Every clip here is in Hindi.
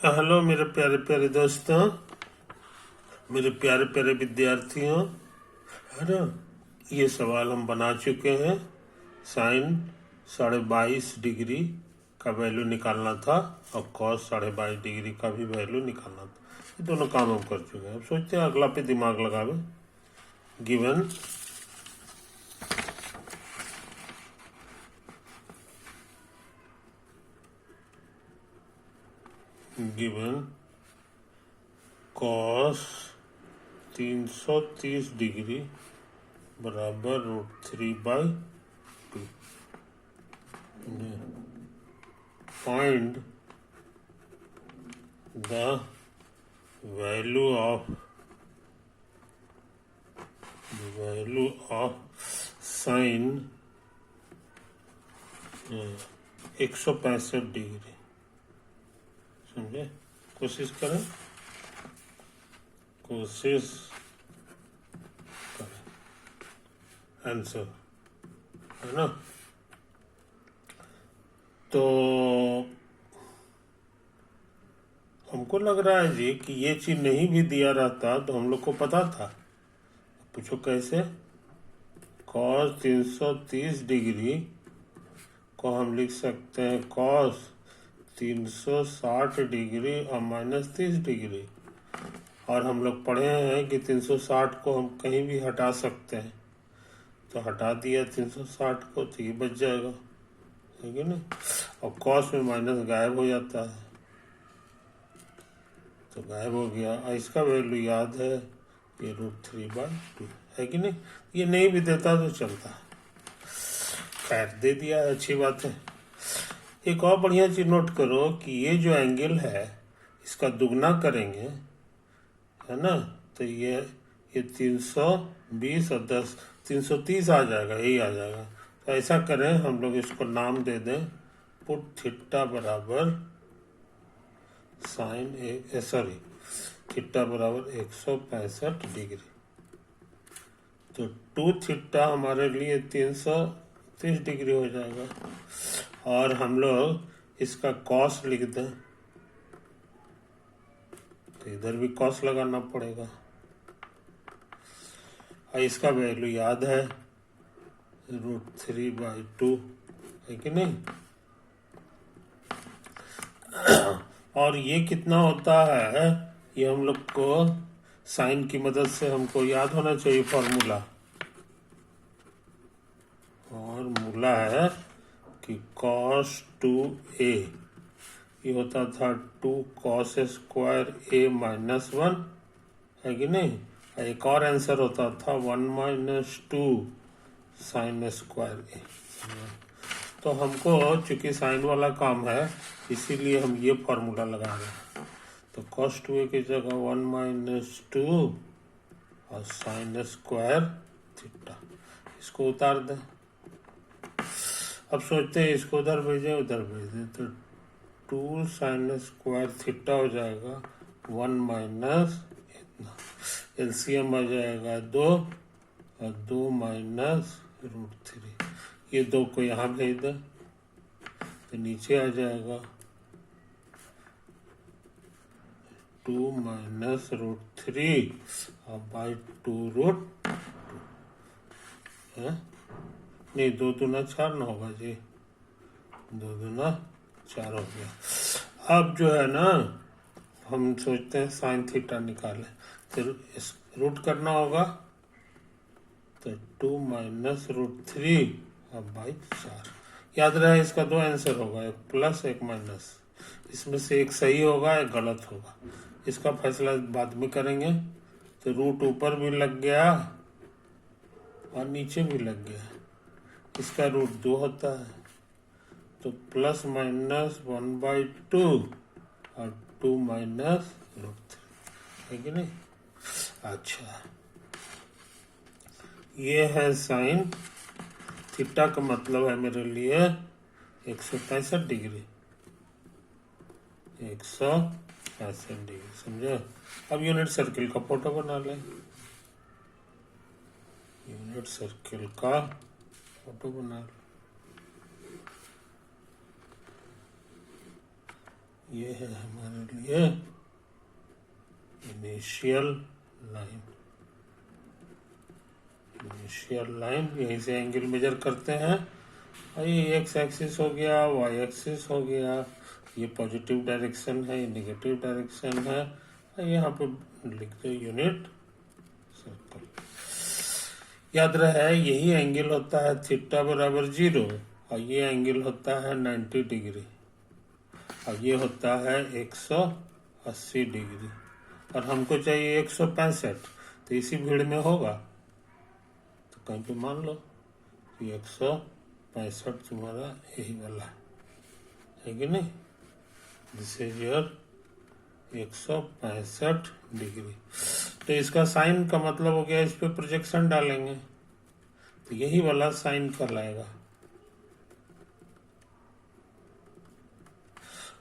हेलो मेरे प्यारे प्यारे दोस्तों, मेरे प्यारे प्यारे विद्यार्थियों। है ना, ये सवाल हम बना चुके हैं। साइन 22.5 डिग्री का वैल्यू निकालना था और कॉस 22.5 डिग्री का भी वैल्यू निकालना था। ये दोनों काम हम कर चुके हैं। अब सोचते हैं अगला पे दिमाग लगावे। गिवन गिवन कॉस 330 डिग्री बराबर √3/2। Find the value of sin 165 degree. समझे? कोशिश करें। आंसर है ना। तो हमको लग रहा है जी कि ये चीज नहीं भी दिया रहता तो हम लोग को पता था। पूछो कैसे। cos 330 डिग्री को हम लिख सकते हैं cos 360 डिग्री और -30 डिग्री। और हम लोग पढ़े हैं कि 360 को हम कहीं भी हटा सकते हैं, तो हटा दिया 360 को, तो ये बच जाएगा, ठीक है ना। और cos में माइनस गायब हो जाता है, तो गायब हो गया। और इसका वैल्यू याद है, ये √3/2 है कि नहीं। ये नहीं भी देता तो चलता, खैर दे दिया, अच्छी बात है। एक और बढ़िया चीज नोट करो कि ये जो एंगल है इसका दुगना करेंगे, है ना, तो ये 320 और 10 330 आ जाएगा, यही आ जाएगा। तो ऐसा करें, हम लोग इसको नाम दे दें पुट थीटा बराबर थीटा बराबर 165 डिग्री। तो 2 थीटा हमारे लिए 330 डिग्री हो जाएगा। और हम लोग इसका कॉस लिख दें, तो इधर भी कॉस लगाना पड़ेगा। और इसका वैल्यू याद है, √3/2 है कि नहीं। और ये कितना होता है, ये हम लोग को साइन की मदद से हमको याद होना चाहिए। फॉर्मूला है कि cos 2a ये होता था 2 cos स्क्वायर a -1, है कि नहीं। एक और आंसर होता था 1 - 2 sin स्क्वायर a। तो हमको चूंकि साइन वाला काम है, इसीलिए हम ये फॉर्मूला लगा रहे हैं। तो cos 2a की जगह 1 - 2 और sin स्क्वायर थीटा, इसको उतार दें। अब सोचते हैं इसको उधर भेजें उधर भेजें, तो 2 sin स्क्वायर थीटा हो जाएगा 1 माइनस इतना, एलसीएम आ जाएगा 2 और 2 माइनस √3। ये 2 को यहाँ भेज दें तो नीचे आ जाएगा 2 माइनस √3 और बाई 2√2 है। नहीं, 2 दूना 4 ना होगा जी, 2 दूना 4 हो गया। अब जो है ना, हम सोचते हैं साइन थीटा निकालें, तो रूट करना होगा, तो 2 माइनस √3 और बाई 4। याद रहे इसका 2 आंसर होगा, एक प्लस एक माइनस। इसमें से एक सही होगा एक गलत होगा, इसका फैसला बाद में करेंगे। तो रूट ऊपर भी लग गया और नीचे भी लग गया, इसका √2 होता है, तो प्लस माइनस 1/2 और 2 माइनस √3, है कि नहीं। अच्छा, ये है साइन थीटा का मतलब है मेरे लिए 165 डिग्री, 165 डिग्री, समझे। अब यूनिट सर्किल का फोटो बना लें। यूनिट सर्किल का फोटो बना लें। ये है हमारे लिए इनिशियल लाइन। इनिशियल लाइन, यहीं से एंगल मेजर करते हैं। और ये एक्स एक्सिस हो गया, वाई एक्सिस हो गया, ये पॉजिटिव डायरेक्शन है, ये नेगेटिव डायरेक्शन है। और यहाँ पे लिखते हैं यूनिट सर्कल। याद रहे यही एंगल होता है थीटा बराबर 0, और ये एंगल होता है 90 डिग्री, और ये होता है 180 डिग्री, और हमको चाहिए 165। तो इसी भीड़ में होगा, तो कहीं पे मान लो कि 165 तुम्हारा यही वाला है कि नहीं। This is your 165 degree. तो इसका साइन का मतलब हो गया, इस पे प्रोजेक्शन डालेंगे तो यही वाला साइन कहलाएगा।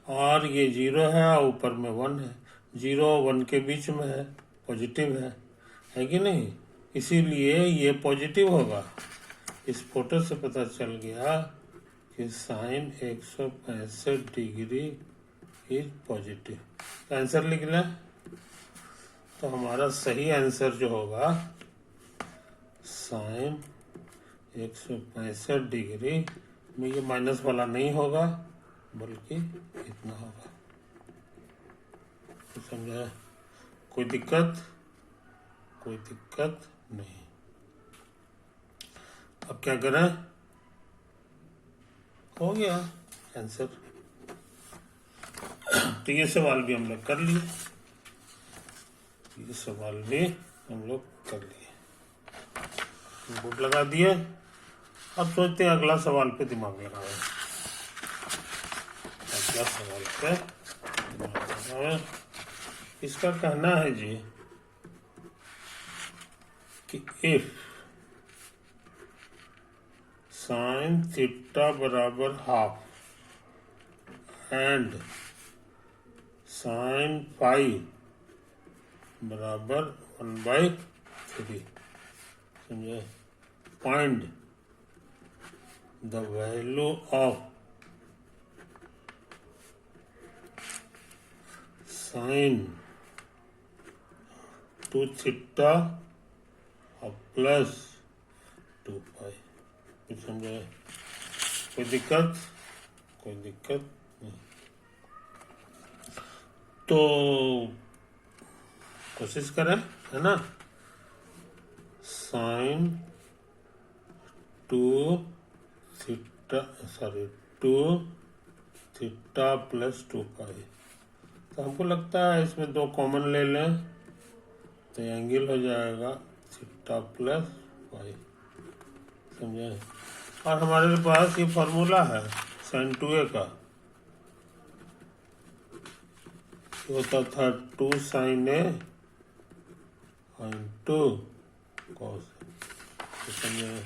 और ये 0 है और ऊपर में 1 है, 0 और 1 के बीच में है, पॉजिटिव है कि नहीं, इसीलिए ये पॉजिटिव होगा। इस फोटो से पता चल गया कि साइन 165 डिग्री इज पॉजिटिव। तो आंसर लिख लें। तो हमारा सही आंसर जो होगा साइन 165 डिग्री में ये माइनस वाला नहीं होगा, बल्कि इतना होगा। तो समझा? कोई दिक्कत? कोई दिक्कत नहीं। अब क्या करें? हो गया आंसर। तो ये सवाल भी हम लोग कर लिए, ये सवाल भी हम लोग कर लिए, बोर्ड लगा दिए। अब सोचते हैं अगला सवाल पे दिमाग लगाएं। अगला सवाल पे दिमाग लगाएं। इसका कहना है जी कि इफ साइन थीटा बराबर हाफ एंड साइन पाई बराबर 1/3, समझे, find the value of sine 2 theta और प्लस 2 पाई। समझे? कोई दिक्कत? कोई दिक्कत नहीं। तो कोशिश करें, है ना। साइन 2 थीटा प्लस 2 पाई। तो हमको लगता है इसमें 2 कॉमन ले लें तो एंगल हो जाएगा थीटा प्लस पाई, समझे। और हमारे पास ये फॉर्मूला है साइन 2a का, होता था 2 साइन ए इंटू कॉस। समझे?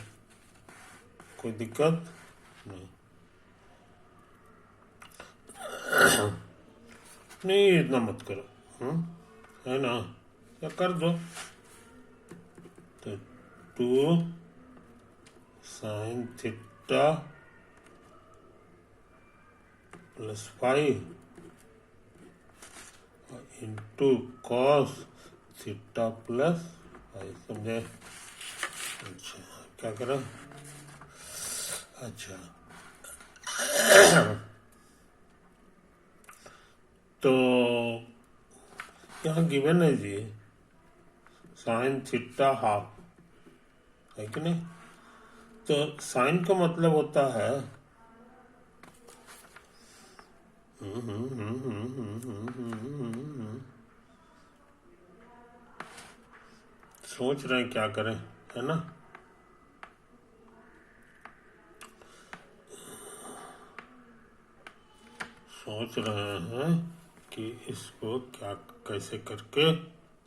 कोई दिक्कत नहीं। नहीं इतना मत करो, है ना, क्या कर दो। तो 2 sine theta plus 5 into cos theta plus 5, समझे। अच्छा क्या करें? अच्छा तो यहाँ गिवन है जी साइन थीटा हाफ, है कि नहीं। तो साइन का मतलब होता है सोच रहे हैं क्या करें, है ना। सोच रहे हैं कि इसको क्या कैसे करके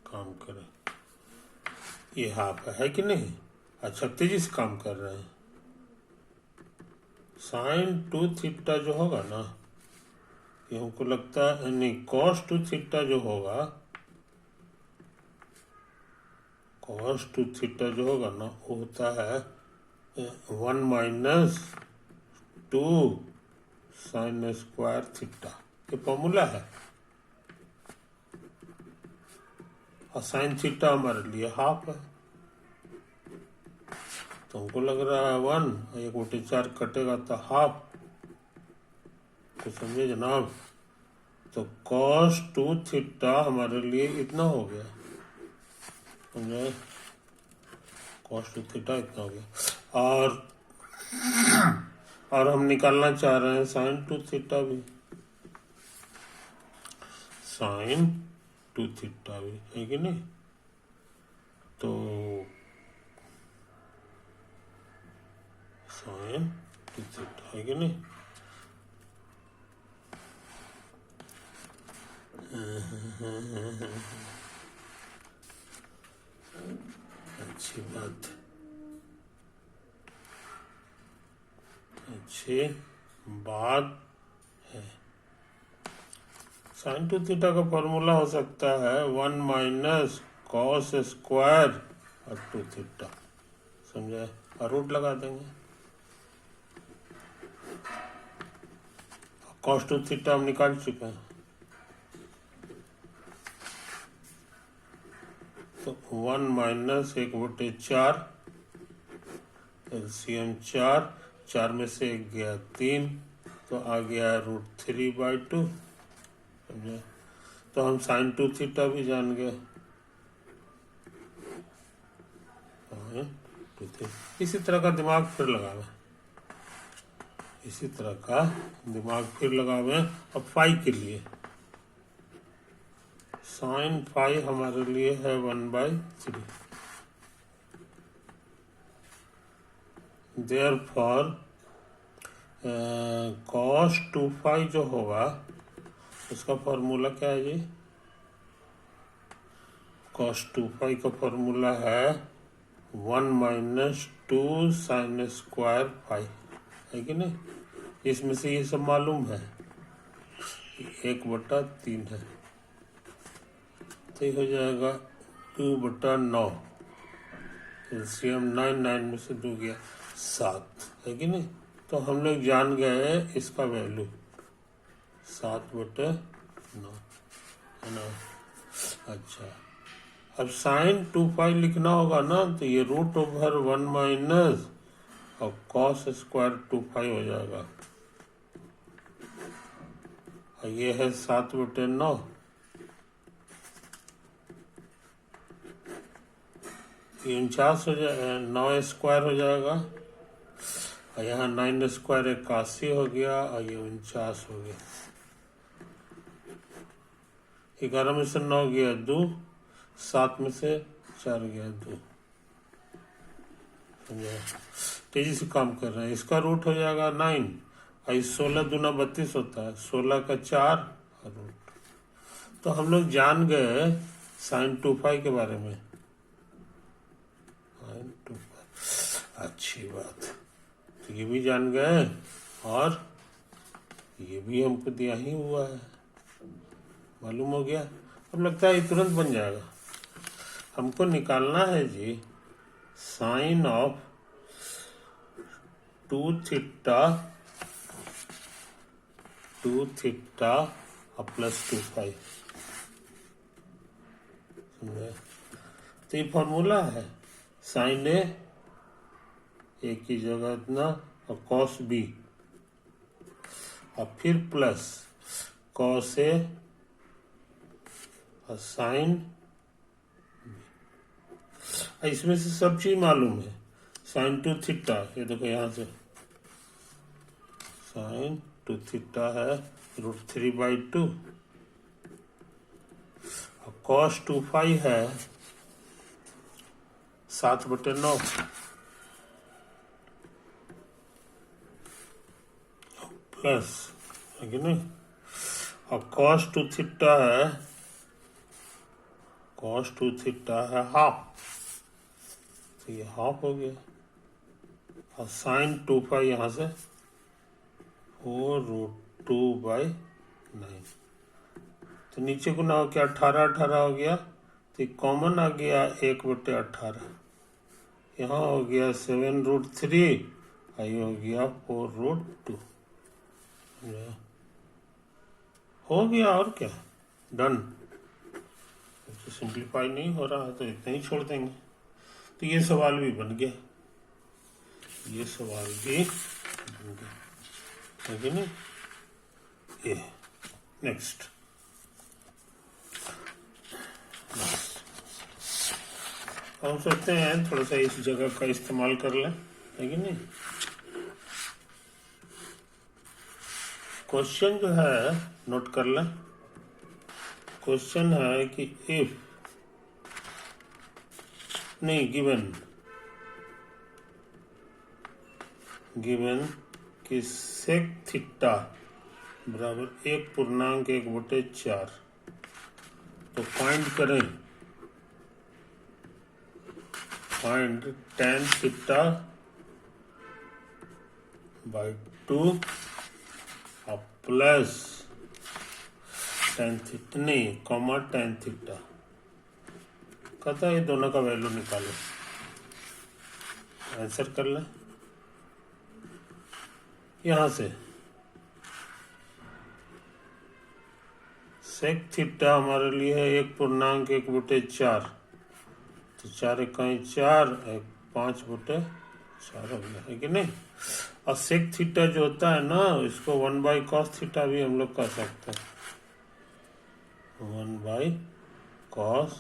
काम करें। ये हाफ है कि नहीं। अच्छा तेजी से काम कर रहे हैं। साइन 2 थीटा जो होगा ना, ये हमको लगता है, नहीं, कॉस 2 थीटा जो होगा, कॉस 2 थीटा जो होगा ना, वो होता है 1 - 2 साइन स्क्वायर थीटा। ये फॉर्मूला है। और साइन थीटा हमारे लिए हाफ है, तो हमको लग रहा है 1, 1/4 कटेगा तो हाफ। तो समझे जनाब, तो cos 2 थीटा हमारे लिए इतना हो गया, समझे, cos 2 थीटा इतना हो गया। और हम निकालना चाह रहे हैं sin 2 थीटा भी, sin 2 थीटा भी, है कि नहीं। तो sin 2 थीटा है कि नहीं। अच्छी बात, अच्छी बात है। साइन 2 थीटा का फॉर्मूला हो सकता है 1 माइनस कॉस स्क्वायर और 2 थीटा, समझे, और रूट लगा देंगे। कॉस 2 थीटा हम निकाल चुके हैं, तो 1 माइनस 1/4, एलसीएम 4 में से 1 गया 3, तो आ गया √3/2, समझे। तो हम साइन 2 थीटा भी जान गए। इसी तरह का दिमाग फिर लगावे, इसी तरह का दिमाग फिर लगावे। अब फाई के लिए, साइन फाई हमारे लिए है 1/3, देयरफॉर cos 2 फाई जो होगा उसका फॉर्मूला क्या है जी। cos 2 फाई का फॉर्मूला है 1 माइनस 2 साइन स्क्वायर फाई, है कि नहीं। इसमें से ये सब मालूम है, 1/3 है, तो ये हो जाएगा 2/9, एलसीएम 9 में से 2 गया 7, है कि नहीं। तो हम लोग जान गए इसका वैल्यू 7/9, है ना। अच्छा, अब साइन 2 फाई लिखना होगा ना, तो ये √1 माइनस और कॉस स्क्वायर 2 फाई हो जाएगा, और ये है 7/9, ये 49 हो जाएगा, 9 स्क्वायर हो जाएगा, और यहाँ 9 स्क्वायर 81 हो गया, और ये 49 हो गया। 11 में से 9 गया 2, 7 में से 4 गया 2, तेजी से काम कर रहे हैं। इसका रूट हो जाएगा 9, और 16 दूना 32 होता है, 16 का 4 और रूट। तो हम लोग जान गए साइन 2 फाई के बारे में, साइन 2 फाई, अच्छी बात। तो ये भी जान गए, और ये भी हमको दिया ही हुआ है, मालूम हो गया। अब लगता है ये तुरंत बन जाएगा। हमको निकालना है जी sine of 2 theta plus 2 phi, तो ये फॉर्मूला है साइन ए की जगह इतना, और कॉस बी, और फिर प्लस कॉस ए और साइन, इसमें से सब चीज मालूम है। साइन 2 थीटा, ये देखो यहां से साइन 2 थीटा है √3/2, और cos 2 फाई है 7/9, प्लस, है कि नहीं। और cos 2 थीटा है हाफ, तो ये हाफ हो गया, और साइन 2 फाई यहाँ से 4√2/9, तो नीचे गुना हो गया 18 हो गया, तो कॉमन आ गया 1/18, यहाँ हो गया 7√3, और ये हो गया 4√2, हो गया और क्या, डन। तो सिंप्लीफाई नहीं हो रहा है तो इतना ही छोड़ देंगे। तो ये सवाल भी बन गया, ये सवाल भी बन गया, है कि नहीं। ये नेक्स्ट हम सोचते हैं थोड़ा सा इस जगह का इस्तेमाल कर लें, है कि नहीं। क्वेश्चन जो है नोट कर लें। क्वेश्चन है कि इफ नहीं गिवन कि सेक थीटा बराबर 1.1/4, तो फाइंड करें, find tan theta by 2 plus tan theta नहीं कॉमा tan थीटा। कहता है ये दोनों का वैल्यू निकालो, आंसर कर लें यहां से। सेक थीटा हमारे लिए है 1.1/4, तो 4 इकाई 4, 5/4 हो गया, है कि नहीं। और सेक थीटा जो होता है ना, इसको 1/cos थीटा भी हम लोग कह सकते हैं, 1/cos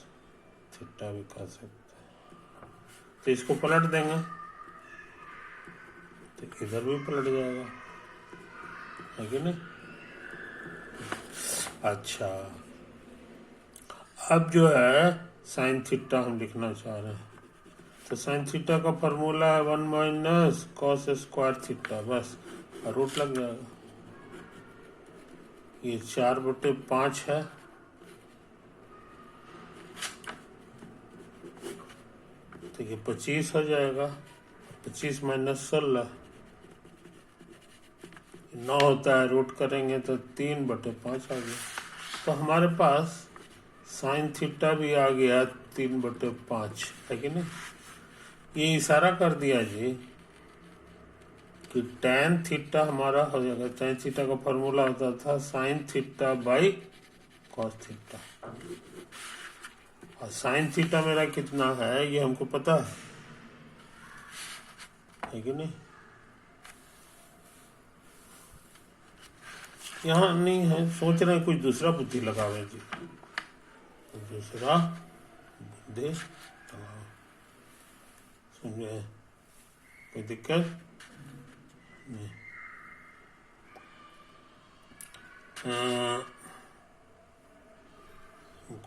थीटा भी कह सकते हैं। तो इसको पलट देंगे तो इधर भी पलट जाएगा, है कि नहीं। अच्छा, अब जो है साइन थीटा हम लिखना चाह रहे हैं, तो साइन थीटा का फॉर्मूला है 1 - cos square theta, bus route लग जाएगा। ये 4/5 है, तो ये 25 हो जाएगा। 25 - 16 9 होता है, रूट करेंगे तो 3/5 आ गया। तो हमारे पास साइन थीटा भी आ गया 3/5, है कि नहीं। ये इशारा कर दिया जी कि tan थीटा हमारा हो जाएगा, tan थीटा का फॉर्मूला होता था sine theta by cos theta, और साइन थीटा मेरा कितना है ये हमको पता है कि नहीं। यहाँ नहीं है, सोच रहे हैं कुछ दूसरा बुद्धि लगावे जी, दूसरा बुद्धि लगाओ, समझे, कोई दिक्कत नहीं।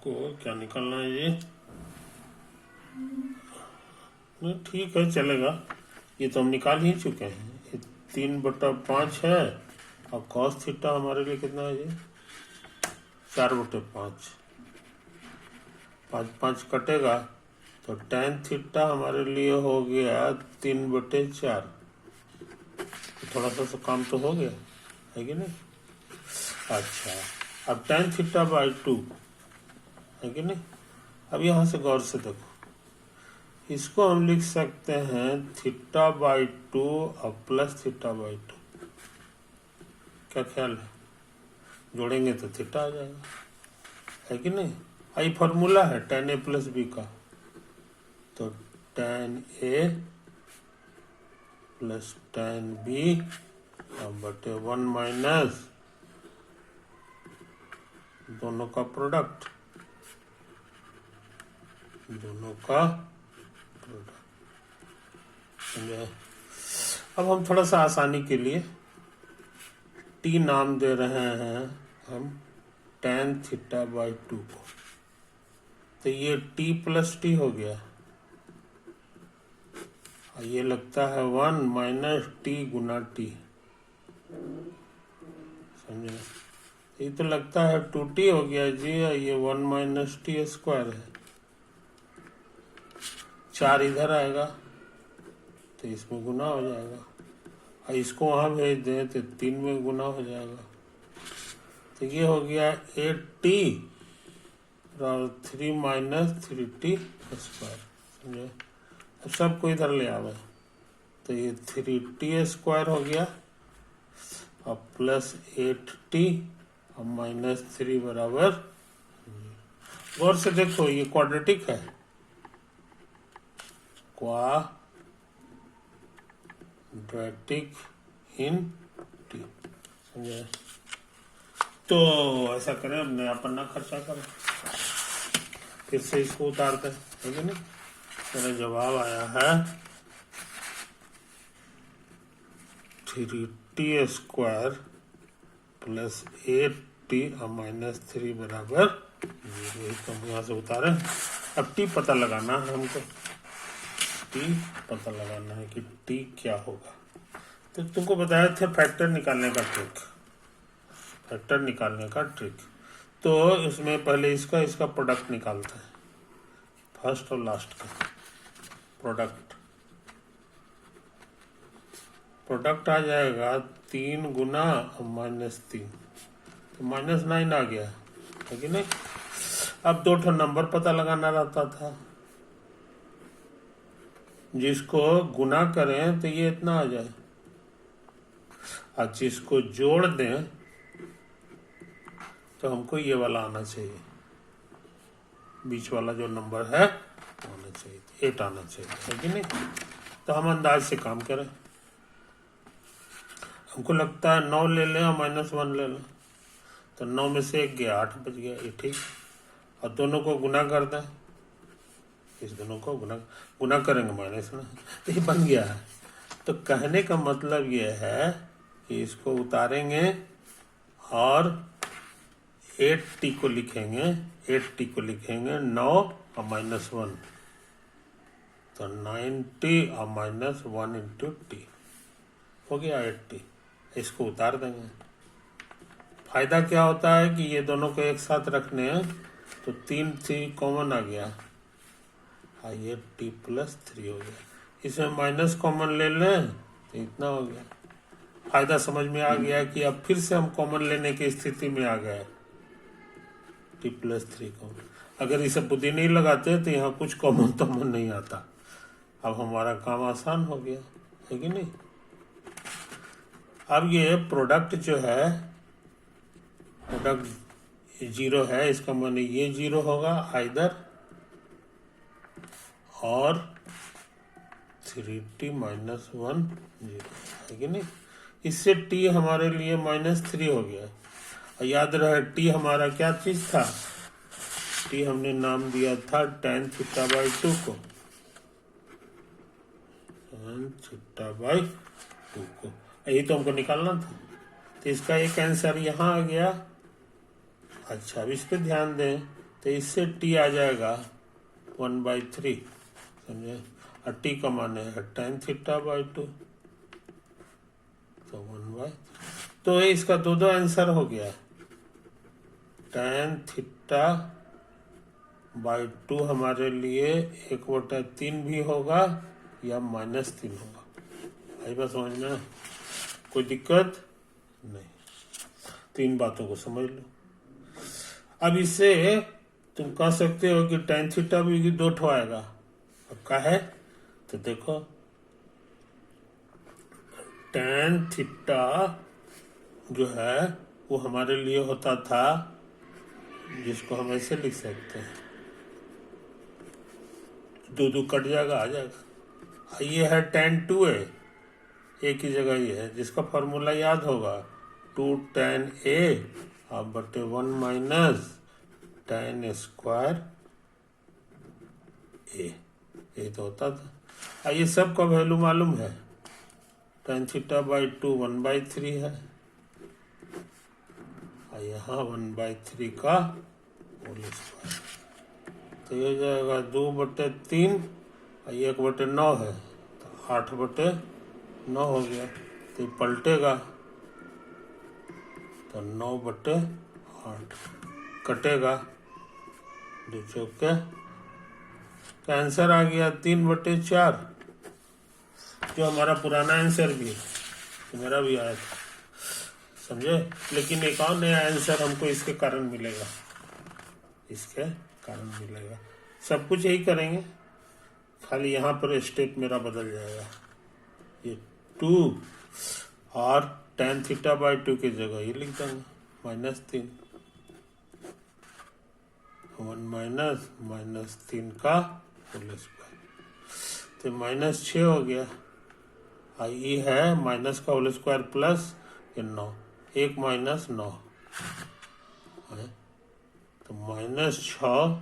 को क्या निकालना है ये, नहीं ठीक है चलेगा, ये तो हम निकाल ही चुके हैं। ये 3/5 है, और cos थीटा हमारे लिए कितना है ये 4/5, 5 कटेगा, तो tan थीटा हमारे लिए हो गया 3/4। थोड़ा सा काम तो हो गया, है कि नहीं। अच्छा, अब tan थीटा बाई 2, है कि नहीं। अब यहां से गौर से देखो, इसको हम लिख सकते हैं थीटा बाई 2 और प्लस थीटा बाई 2, क्या ख्याल है, जोड़ेंगे तो थीटा आ जाएगा, है कि नहीं। आई फॉर्मूला है tan a प्लस बी का, तो tan a plus tan b बटे 1 माइनस दोनों का प्रोडक्ट, समझे। अब हम थोड़ा सा आसानी के लिए t नाम दे रहे हैं हम tan थीटा बाई 2 को, तो ये t प्लस टी हो गया, और ये लगता है 1 माइनस टी गुना टी, समझे। ये तो लगता है 2t हो गया जी, ये 1 माइनस टी स्क्वायर है, 4 इधर आएगा तो इसमें गुना हो जाएगा, और इसको वहां भेज दें तो 3 में गुना हो जाएगा, तो ये हो गया 8t और 3 माइनस 3t स्क्वायर, समझे। अब सबको इधर ले आवे, तो ये 3t स्क्वायर हो गया और प्लस 8t अब -3 बराबर, गौर से देखो ये क्वाड्रेटिक है, क्वाड्रेटिक इन टी, समझे? तो ऐसा करें, अब नया पन्ना खर्चा करें, फिर से इसको उतारते हैं, ठीक है ना? मेरा जवाब आया है 3t² प्लस 8t -3 बराबर 0। तो हम यहाँ से उतारे। अब t पता लगाना है हमको, t पता लगाना है कि t क्या होगा। तो तुमको बताया था फैक्टर निकालने का ट्रिक, फैक्टर निकालने का ट्रिक। तो इसमें पहले इसका प्रोडक्ट निकालते हैं, फर्स्ट और लास्ट का प्रोडक्ट आ जाएगा 3 गुना -3, तो -9 आ गया है कि नहीं? अब 2 ठो नंबर पता लगाना रहता था, जिसको गुना करें तो ये इतना आ जाए, और जिसको जोड़ दें तो हमको ये वाला आना चाहिए, बीच वाला जो नंबर है आना चाहिए, 8 आना चाहिए, है कि नहीं? तो हम अंदाज से काम करें। हमको लगता है 9 ले लें और -1 ले लें, तो 9 में से 1 गया, 8 बच गया, ये ठीक। और दोनों को गुना कर दें, इस दोनों को गुना करेंगे माइनस में, तो ये बन गया है। तो कहने का मतलब ये है कि इसको उतारेंगे और 8t को लिखेंगे, 8t को लिखेंगे 9 और -1, तो 9t और -1 इंटू t हो गया 8t। इसको उतार देंगे। फायदा क्या होता है कि ये दोनों को एक साथ रखने हैं, तो 3 कॉमन आ गया, ये t + 3 हो गया। इसमें माइनस कॉमन ले लें तो इतना हो गया। फायदा समझ में आ गया कि अब फिर से हम कॉमन लेने की स्थिति में आ गए, t + 3 कॉमन। अगर इसे बुद्धि नहीं लगाते तो यहाँ कुछ कॉमन नहीं आता। अब हमारा काम आसान हो गया, है कि नहीं? अब ये प्रोडक्ट जो है, प्रोडक्ट 0 है, इसका माने ये 0 होगा आइदर, और 3t - 1 0, है कि नहीं? इससे t हमारे लिए -3 हो गया। और याद रहे t हमारा क्या चीज था? t हमने नाम दिया था tan θ/2 को, tan θ/2 को, यही तो हमको निकालना था। तो इसका एक आंसर यहाँ आ गया। अच्छा, अब इस पे ध्यान दें, तो इससे t आ जाएगा 1/3, समझे? और t का मान है tan θ/2, तो 1/3। तो इसका दो आंसर हो गया, tan θ/2 हमारे लिए 1/3 भी होगा या -3 होगा। आई बात समझ में? कोई दिक्कत नहीं, 3 बातों को समझ लो। अब इससे तुम कह सकते हो कि tan θ भी 2 ठो आएगा। अब क्या है तो देखो, tan θ जो है वो हमारे लिए होता था, जिसको हम ऐसे लिख सकते हैं, 2 कट जाएगा, आ जाएगा। ये है tan 2a, एक ही जगह ये है, जिसका फॉर्मूला याद होगा 2 tan a बटे 1 माइनस tan स्क्वायर a, ये तो होता था। ये सब का वैल्यू मालूम है, tan θ/2 1/3 है, यहाँ 1/3 का होल स्क्वायर, तो ये हो जाएगा 2/3, 1/9 है, तो 8/9 हो गया। तो पलटेगा तो 9/8 कटेगा, 2 चौके, तो आंसर आ गया 3/4, जो हमारा पुराना आंसर भी है, तो मेरा भी आया था, समझे? लेकिन एक और नया आंसर हमको इसके कारण मिलेगा, इसके कारण मिलेगा। सब कुछ यही करेंगे, खाली यहाँ पर स्टेप मेरा बदल जाएगा, ये 2 और tan θ/2 की जगह ये लिख देंगे, -3, 1 माइनस -3 का होल स्क्वायर, तो -6 हो गया। आई है माइनस का होल स्क्वायर प्लस ये 9, 1 माइनस 9 है, तो -6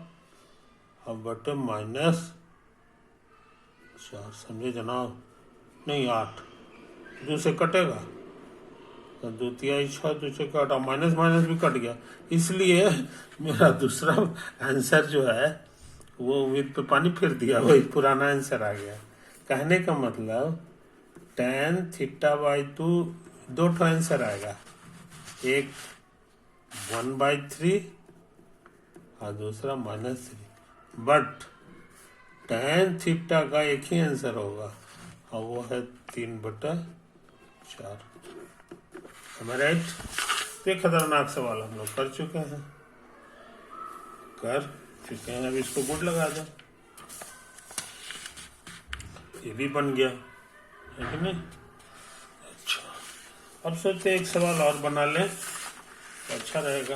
अब बटे -4, समझे जनाब? नहीं 8, 2 से कटेगा तो 2 तिहाई 6, 2 से कटा, माइनस माइनस भी कट गया, इसलिए मेरा दूसरा आंसर जो है वो उम्मीद पे पानी फिर दिया, वही पुराना आंसर आ गया। कहने का मतलब tan θ/2 दो ठो आंसर आएगा, एक 1/3 और दूसरा -3, बट tan थीटा का एक ही आंसर होगा और वो है 3/4। राइट? ये खतरनाक सवाल हम लोग कर चुके हैं, अब इसको गुड लगा दो, ये भी बन गया है कि नहीं? अच्छा, अब सोचते एक सवाल और बना लें तो अच्छा रहेगा।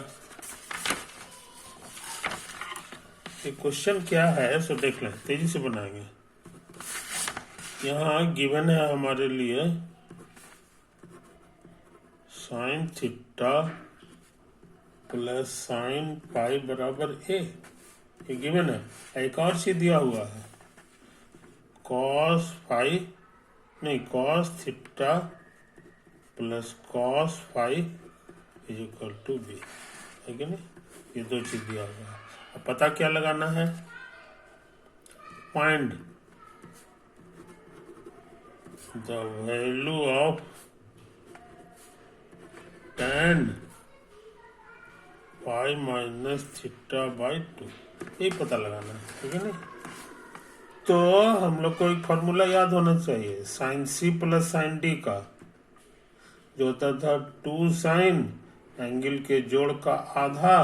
ये क्वेश्चन क्या है सो देख लें, तेजी से बनाएंगे। यहाँ गिवन है हमारे लिए sin थीटा प्लस sin पाई बराबर a, ये गिवन है। एक और चीज दिया हुआ है, cos theta plus cos phi is equal to b, है कि नहीं? ये दो चीज दिया हुआ है। अब पता क्या लगाना है? Find the value of tan pi minus θ/2, यही पता लगाना है, ठीक है नहीं? तो हम लोग को एक फॉर्मूला याद होना चाहिए, sin c plus sin d का, जो होता था 2 sin एंगल के जोड़ का आधा,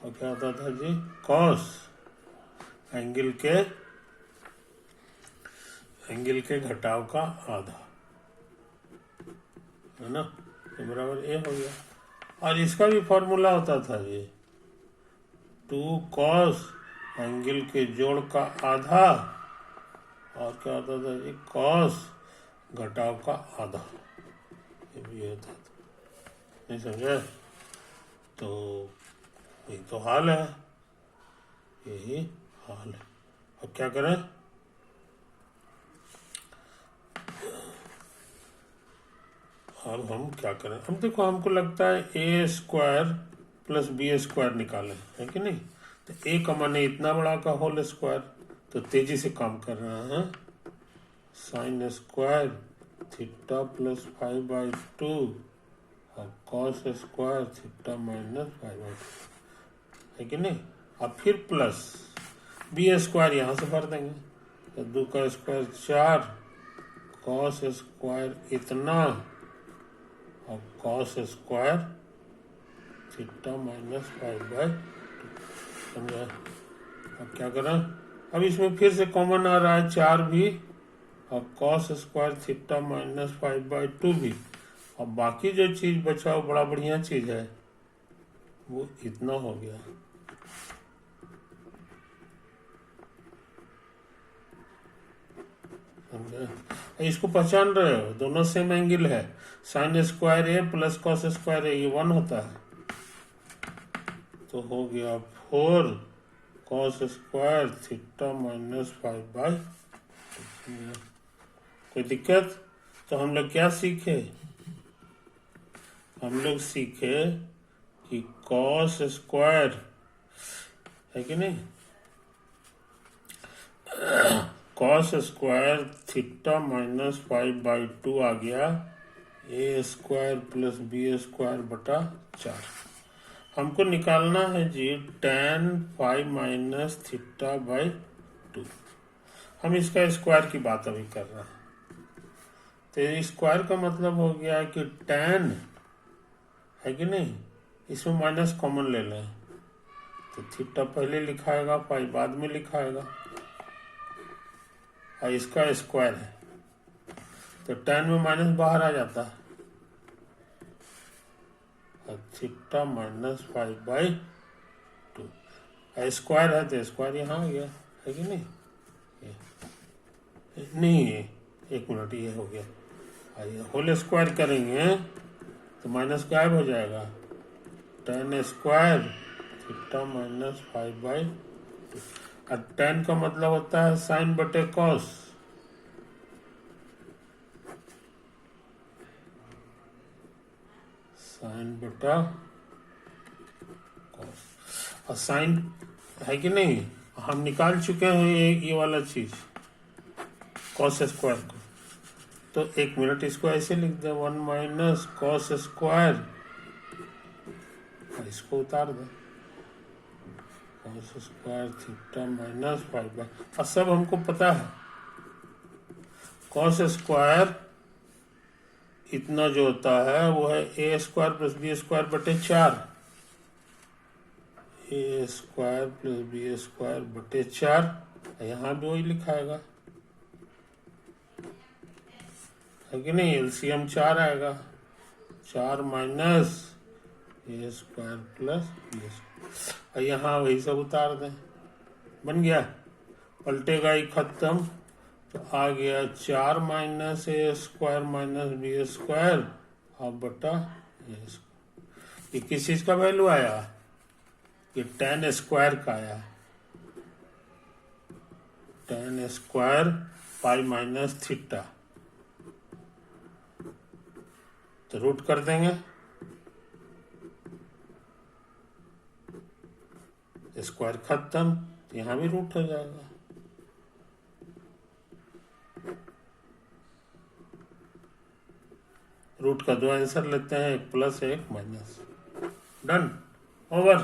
और क्या होता था जी? cos एंगल के घटाव का आधा, है ना? तो बराबर ए हो गया। और इसका भी फॉर्मूला होता था जी 2 cos एंगल के जोड़ का आधा, और क्या होता था जी? cos घटाव का आधा, ये भी होता था। नहीं समझे? तो यही तो हाल है, यही हाल है। अब क्या करें? अब हम क्या करें? अब देखो, हमको लगता है a square plus b square निकालें, है कि नहीं? तो a का माने इतना बड़ा का होल स्क्वायर, तो तेजी से काम कर रहे हैं। साइन स्क्वायर थीटा प्लस 5/2 और कॉस स्क्वायर थीटा माइनस 5/2, है कि नहीं? अब फिर प्लस b स्क्वायर यहाँ से भर देंगे, तो 2 का स्क्वायर 4, कॉस स्क्वायर इतना और कॉस स्क्वायर थीटा माइनस 5/2, समझा? अब क्या करें? अब इसमें फिर से कॉमन आ रहा है 4 भी और कॉस स्क्वायर थीटा माइनस 5/2 भी, और बाकी जो चीज बचा वो बड़ा बढ़िया चीज है, वो इतना हो गया। इसको पहचान रहे हो? दोनों सेम एंगल है, साइन स्क्वायर ए प्लस कॉस स्क्वायर ए, ये 1 होता है, तो हो गया 4 कॉस स्क्वायर थीटा माइनस 5/2। कोई दिक्कत? तो हम लोग क्या सीखे? हम लोग सीखे कि कॉस स्क्वायर, है कि नहीं, कॉस स्क्वायर थीटा माइनस 5/2 आ गया ए स्क्वायर प्लस बी स्क्वायर बटा 4। हमको निकालना है जी tan 5 माइनस θ/2। हम इसका स्क्वायर की बात अभी कर रहे हैं, तो स्क्वायर का मतलब हो गया कि tan, है कि नहीं, इसमें माइनस कॉमन ले लें, तो थीटा पहले लिखाएगा, पाई बाद में लिखाएगा, और इसका स्क्वायर है तो tan में माइनस बाहर आ जाता है, थीटा माइनस 5/2। स्क्वायर है तो स्क्वायर यहाँ आ गया, है कि नहीं? नहीं है, एक मिनट, ये हो गया। आइए होल स्क्वायर करेंगे तो माइनस गायब हो जाएगा। tan square theta minus 5/2। और tan का मतलब होता है साइन बटे कॉस। साइन बटा कॉस, और साइन है कि नहीं, हम निकाल चुके हैं ये वाला चीज कॉस स्क्वायर को। तो एक मिनट, इसको ऐसे लिख दे, 1 माइनस कॉस स्क्वायर, इसको उतार दे, कॉस स्क्वायर थीटा माइनस 5/2। और सब हमको पता है, कॉस स्क्वायर इतना जो होता है वो है ए स्क्वायर प्लस बी स्क्वायर बटे 4। ए स्क्वायर प्लस बी स्क्वायर बटे 4, यहाँ भी वही लिखाएगा, है कि नहीं? एलसीएम 4 आएगा, 4 माइनस ए स्क्वायर प्लस बी स्क्वायर, और यहाँ वही सब उतार दें, बन गया। पलटेगा ही खत्म, तो आ गया 4 माइनस ए स्क्वायर माइनस बी स्क्वायर और बटा ए स्क्वायर। ये किस चीज का वैल्यू आया? ये tan स्क्वायर का आया, tan square pi minus theta. तो रूट कर देंगे, स्क्वायर खत्म, यहां भी रूट हो जाएगा। रूट का 2 आंसर लेते हैं, एक प्लस एक माइनस। Done, over.